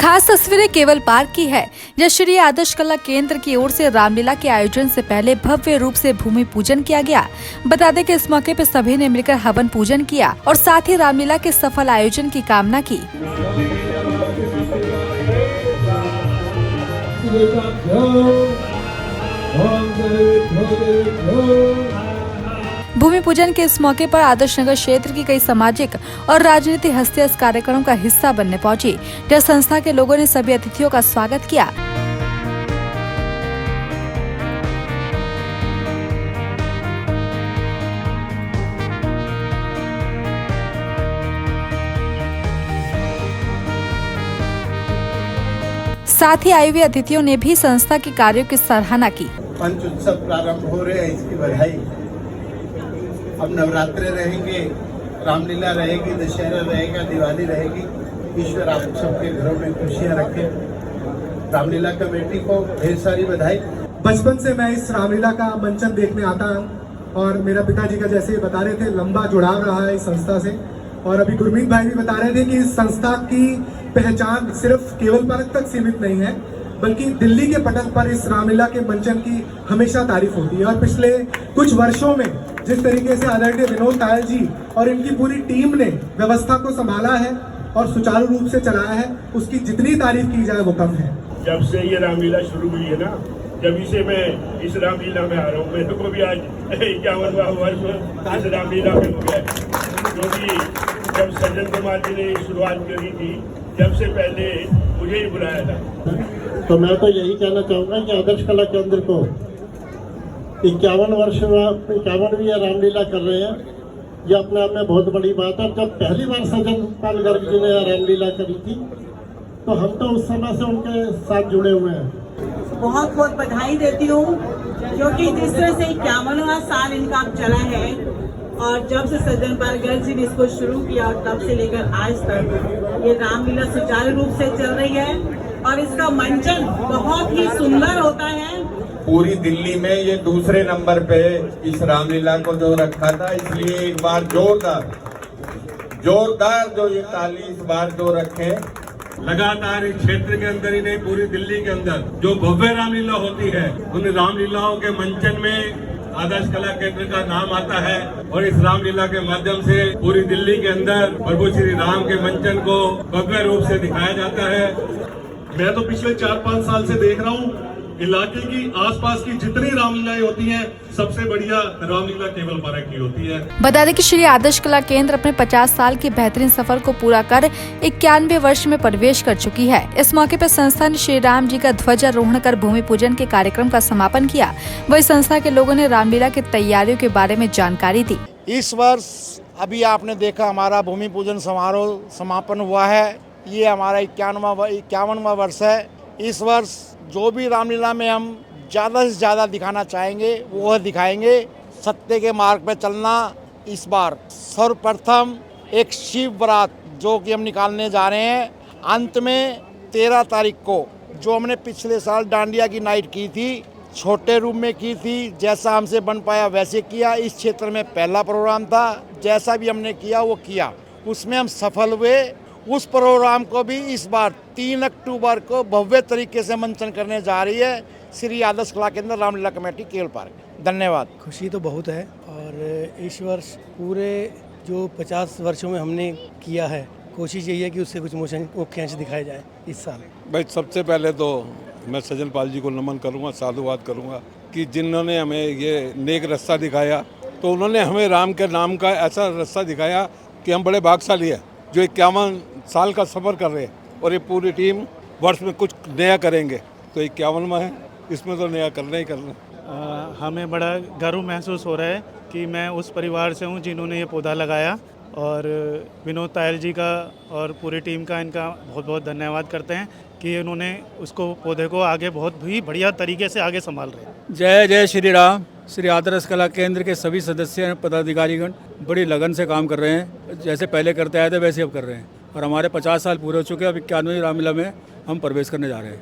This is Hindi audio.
खास तस्वीरें केवल पार्क की है, जहाँ श्री आदर्श कला केंद्र की ओर से रामलीला के आयोजन से पहले भव्य रूप से भूमि पूजन किया गया। बता दें कि इस मौके पर सभी ने मिलकर हवन पूजन किया और साथ ही रामलीला के सफल आयोजन की कामना की। भूमि पूजन के इस मौके पर आदर्श नगर क्षेत्र की कई सामाजिक और राजनीतिक हस्तियां इस कार्यक्रम का हिस्सा बनने पहुंची, जहां संस्था के लोगों ने सभी अतिथियों का स्वागत किया। साथ ही आए हुए अतिथियों ने भी संस्था के कार्यों की सराहना की। पंच उत्सव प्रारंभ हो रहे हैं, इसकी बधाई। अब नवरात्रे रहेंगे, रामलीला रहेगी, दशहरा रहेगा, दिवाली रहेगी। ईश्वर आप सबके घरों में खुशियां रखे। रामलीला कमेटी को ढेर सारी बधाई। बचपन से मैं इस रामलीला का मंचन देखने आता हूँ और मेरा पिताजी का जैसे बता रहे थे लंबा जुड़ाव रहा है इस संस्था से। और अभी गुरमीत भाई भी बता रहे थे कि इस संस्था की पहचान सिर्फ केवल पार्क तक सीमित नहीं है, बल्कि दिल्ली के पटल पर इस रामलीला के मंचन की हमेशा तारीफ होती है। और पिछले कुछ वर्षों में जिस तरीके से आदरणीय विनोद तायल जी और इनकी पूरी टीम ने व्यवस्था को संभाला है और सुचारू रूप से चलाया है, उसकी जितनी तारीफ की जाए वो कम है। जब से ये रामलीला शुरू हुई है ना, जब से मैं इस रामलीला में आ रहा हूँ, मेरे को भी आज 51वां वर्ष इस रामलीला में हो गया। क्योंकि जब सज्जन कुमार जी ने शुरुआत करी थी, जब से पहले मुझे ही बुलाया था। तो मैं तो यही कहना चाहूँगा कि आदर्श कला केंद्र को 51वीं रामलीला कर रहे हैं, ये अपने आप में बहुत बड़ी बात है। जब पहली बार सज्जन पाल गर्ग जी ने रामलीला करी थी तो हम तो उस समय से उनके साथ जुड़े हुए हैं। बहुत बहुत बधाई देती हूँ, क्योंकि जिस तरह से 51वां साल इनका चला है और जब से सज्जन पाल गर्ग जी ने इसको शुरू किया और तब से लेकर आज तक ये रामलीला सुचारू रूप से चल रही है और इसका मंचन बहुत ही सुंदर होता है। पूरी दिल्ली में ये दूसरे नंबर पे इस रामलीला को जो रखा था, इसलिए एक बार जोरदार जो ये ताली इस बार जो रखे। लगातार इस क्षेत्र के अंदर ही नहीं, पूरी दिल्ली के अंदर जो भव्य रामलीला होती है, उन रामलीलाओं के मंचन में आदर्श कला केंद्र का नाम आता है। और इस रामलीला के माध्यम से पूरी दिल्ली के अंदर प्रभु श्री राम के मंचन को भव्य रूप से दिखाया जाता है। मैं तो पिछले 4-5 साल से देख रहा हूँ, इलाके की आसपास की जितनी रामलीलाएं होती हैं, सबसे बढ़िया रामलीला केवल पार्क की होती है। बता दें कि श्री आदर्श कला केंद्र अपने 50 साल के बेहतरीन सफर को पूरा कर 91वें वर्ष में प्रवेश कर चुकी है। इस मौके पर संस्था ने श्री राम जी का ध्वजारोहण कर भूमि पूजन के कार्यक्रम का समापन किया। वही संस्था के लोगों ने रामलीला की तैयारियों के बारे में जानकारी दी। इस वर्ष अभी आपने देखा हमारा भूमि पूजन समारोह समापन हुआ है। ये हमारा 51वां वर्ष है। इस वर्ष जो भी रामलीला में हम ज़्यादा से ज़्यादा दिखाना चाहेंगे वो दिखाएंगे। सत्य के मार्ग पर चलना। इस बार सर्वप्रथम एक शिव बारात जो कि हम निकालने जा रहे हैं। अंत में 13 तारीख को जो हमने पिछले साल डांडिया की नाइट की थी, छोटे रूम में की थी, जैसा हमसे बन पाया वैसे किया। इस क्षेत्र में पहला प्रोग्राम था, जैसा भी हमने किया वो किया, उसमें हम सफल हुए। उस प्रोग्राम को भी इस बार 3 अक्टूबर को भव्य तरीके से मंचन करने जा रही है श्री आदर्श कला केंद्र रामलीला कमेटी केवल पार्क। धन्यवाद। खुशी तो बहुत है और इस वर्ष पूरे जो 50 वर्षों में हमने किया है, कोशिश यही है कि उससे कुछ मुख्य अंश दिखाए जाए इस साल। भाई सबसे पहले तो मैं सज्जन पाल जी को नमन करूँगा, साधुवाद करूँगा कि जिन्होंने हमें ये नेक रास्ता दिखाया, तो उन्होंने हमें राम के नाम का ऐसा रास्ता दिखाया कि हम बड़े भाग्यशाली हैं जो 51 साल का सफ़र कर रहे हैं। और ये पूरी टीम वर्ष में कुछ नया करेंगे, तो 51वां है, इसमें तो नया करना ही करना। हमें बड़ा गर्व महसूस हो रहा है कि मैं उस परिवार से हूँ जिन्होंने ये पौधा लगाया। और विनोद तायल जी का और पूरी टीम का इनका बहुत बहुत धन्यवाद करते हैं कि उन्होंने उसको पौधे को आगे बहुत ही बढ़िया तरीके से आगे संभाल रहे हैं। जय जय श्री राम। श्री आदर्श कला केंद्र के सभी सदस्य पदाधिकारीगण बड़ी लगन से काम कर रहे हैं, जैसे पहले करते आए थे वैसे अब कर रहे हैं। और हमारे 50 साल पूरे हो चुके हैं। अब 91वीं रामलीला में हम प्रवेश करने जा रहे हैं।